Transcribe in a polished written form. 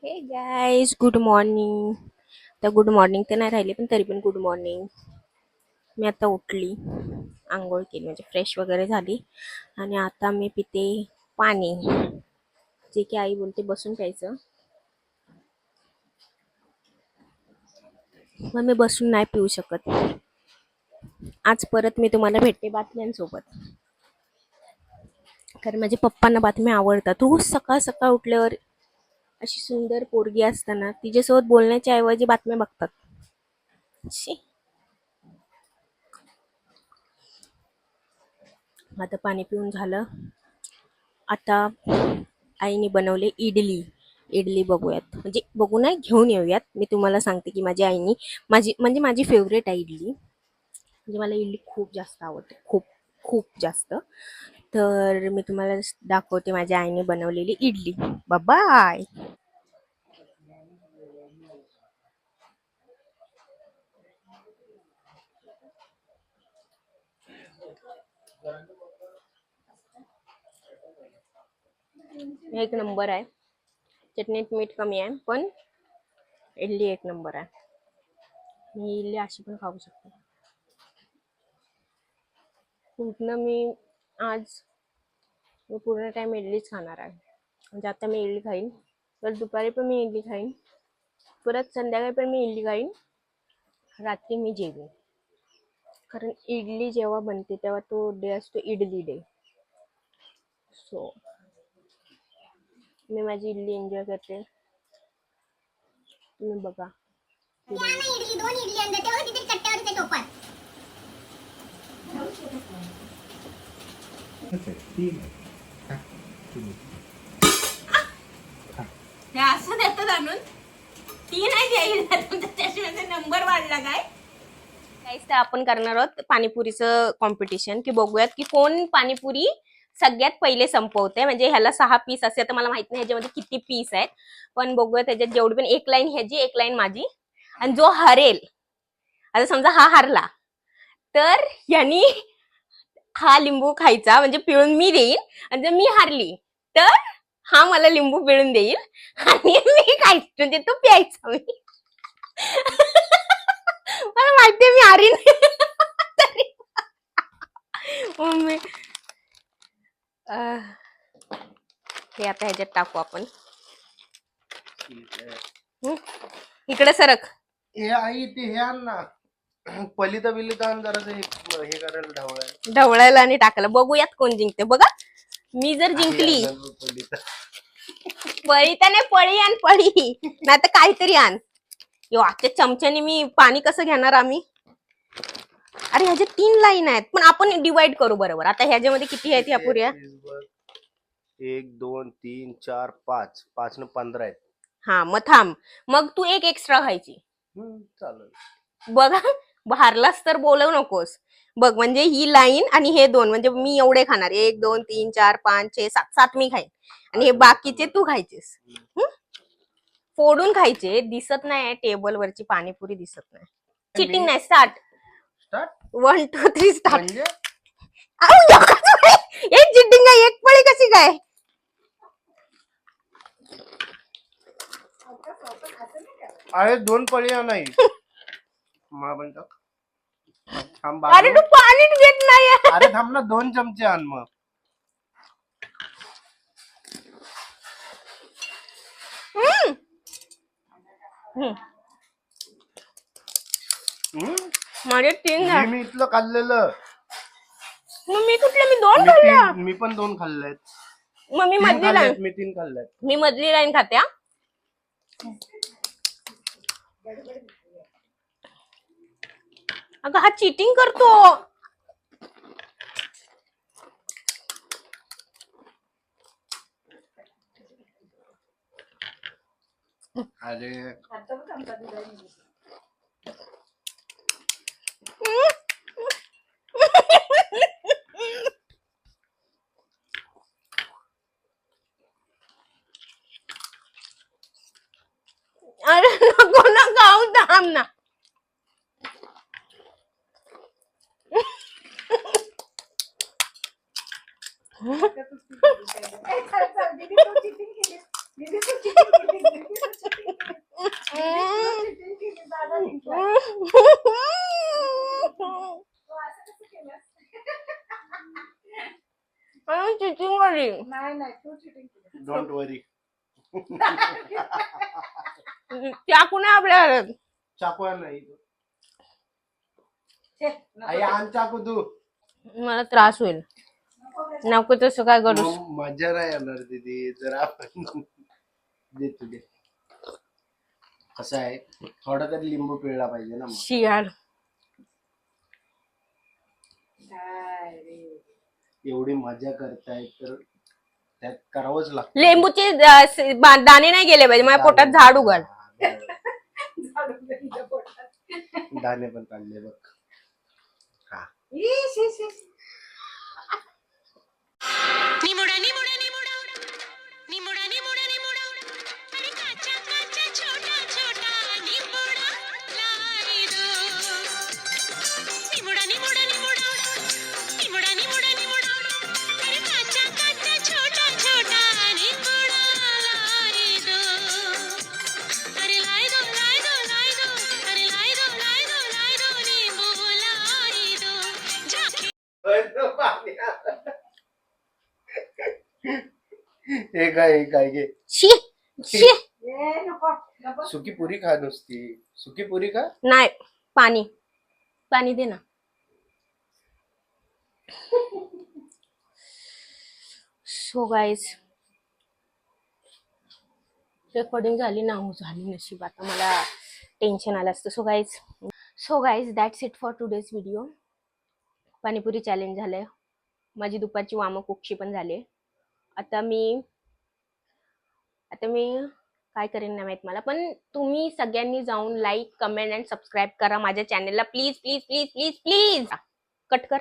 हे guys, good morning. तर good morning तर नाही राहिली, पण तरी पण गुड मॉर्निंग. मी आता उठली, आंघोळ केली, म्हणजे फ्रेश वगैरे झाली आणि आता मी पिते पाणी. जे की आई बोलते बसून प्यायचं, मग मी बसून नाही पिऊ शकत. आज परत मी तुम्हाला भेटते बातम्यांसोबत, कारण माझे पप्पांना बातम्या आवडतात. रोज सकाळ सकाळ उठल्यावर अशी सुंदर पोरगी असताना तिच्यासोबत बोलण्याच्या ऐवजी बातम्या बघतात. शी. आता पाणी पिऊन झालं. आता आईने बनवले इडली. इडली बघूयात, म्हणजे बघू नाही, घेऊन येऊयात. मी तुम्हाला सांगते की माझी आईनी, माझी फेवरेट आहे इडली. म्हणजे मला इडली खूप जास्त आवडते, खूप खूप जास्त. तर मी तुम्हाला दाखवते माझ्या आईने बनवलेली इडली. बाय. एक नंबर आहे. चटणीत मीठ कमी आहे, पण इडली एक नंबर आहे. मी इडली अशी पण खाऊ शकते. पूर्ण मी आज पूर्ण टाइम इडलीच खाणार आहे. म्हणजे आता मी इडली खाईन, तर दुपारी पण मी इडली खाईन, परत संध्याकाळी पण मी इडली खाईन, रात्री मी जेवेन. कारण इडली जेव्हा बनते तेव्हा तो डे असतो इडली डे. सो मी माझी इडली एन्जॉय करते, तुम्ही बघा. हे असं देतात आणून, ती नाही द्यायला, नंबर वाढला काय. काहीच तर आपण करणार आहोत पाणीपुरीचं कॉम्पिटिशन, की बघूयात की कोण पाणीपुरी सगळ्यात पहिले संपवते. म्हणजे ह्याला 6 पीस असे, तर मला माहित नाही ह्याच्यामध्ये किती पीस आहेत, पण बघूया त्याच्यात जेवढी पण. एक लाईन ह्याची, एक लाईन माझी, आणि जो हरेल, आता समजा हा हारला, तर यांनी हा लिंबू खायचा, म्हणजे पिळून मी देईन. आणि जर मी हारली तर हा मला लिंबू पिळून देईल आणि मी खायचं, म्हणजे तो प्यायचा मी. मला माहितीये मी हारीन. तरी मग हे आता ह्याच्यात टाकू आपण. इकडे सरक. हे आई ते हे आण ना, पलिता बिलिता आण जरा, ते हे करायला ढवळायला. ढवळायला आणि टाकायला. बघूयात कोण जिंकते. बघा, मी जर जिंकली, पळीता नाही, पळी आण, पळी नाही तर काहीतरी आण. यो, आजच्या चमच्याने मी पाणी कसं घेणार आम्ही. अरे ह्याचे 3 लाईन आहेत, पण आपण डिवाइड करू बरोबर. आता ह्याच्यामध्ये किती आहेत ह्या पुऱ्या? 1 2 3 4 5 5 न 15 आहेत. हा, मग थांब, मग तू एक एक्स्ट्रा खायची. चालेल. बघा, हारलास तर बोलवू नकोस. बघ, म्हणजे ही लाईन आणि हे 2, म्हणजे मी एवढे खाणार. 1 2 3 4 5 6 7 7 मी खाईन, आणि हे बाकीचे तू खायचेस. फोडून खायचे. दिसत नाही टेबल वरची पाणीपुरी, दिसत नाही. चिटिंग नाही. स्टार्ट. 1 2 3 स्टार्ट. एक चिटिंग आहे, एक पळी कशी काय? अरे 2 पळ्या नाही. अरे तू पाणीच घेत नाही. अरे थांब ना, 2 चमचे आण मग. माझे 3 हे मी इथलं खाल्लेलं. मग मी कुठले? मी 2 खाल्ल्या. मी पण 2 खाल्लेत. मग मी मधली लाईन, मी 3 खाल्लेत. मी मधली लाईन खाते. अगं हा चीटिंग करतो. अरे अरे नको ना खाऊ, थांब ना. पाणीपुरी. डोंट वरी. चाकू नाही आपल्याला. चाकू आण नाही. आई आण चाकू तू. मला त्रास होईल. नको तसं काय करू. मजा नाही येणार दीदी जर आपण दे तुझे. कसं आहे थोडा तरी लिंबू पिळला पाहिजे ना. शियार एवढी मजा करताय तर त्यात करावंच लागतं. लिंबूचे दाणे नाही गेले पाहिजे, माझ्या पोटात झाड उघड. दाणे पण काढले बघ. हा निमुडा निमुडा निमुडा निमुडा निमुडा निमुडा अरे काचा काचा छोटा छोटा निमुडा लाई दो. निमुडा निमुडा निमुडा निमुडा निमुडा निमुडा अरे काचा काचा छोटा छोटा निमुडा लाई दो. अरे लाई दो लाई दो लाई दो अरे लाई दो लाई दो लाई दो निंबू लाई दो. झाकी हे काय घे. शी शी. सुकी पुरी खा नुसती. सुकी पुरी खा. नाही, पाणी पाणी दे ना. सो गाईज रेकॉर्डिंग झाली ना. हो झाली नशीब. आता मला टेन्शन आलं असतं. So guys that's it for today's video. Panipuri challenge झालंय. माझी दुपारची वामकुक्षी पण झाली. आता मी काय करेन नाही माहित मला, पण तुम्ही सगळ्यांनी जाऊन लाईक कमेंट अँड सबस्क्राईब करा माझ्या चॅनलला. Please please please please please. Cut कर.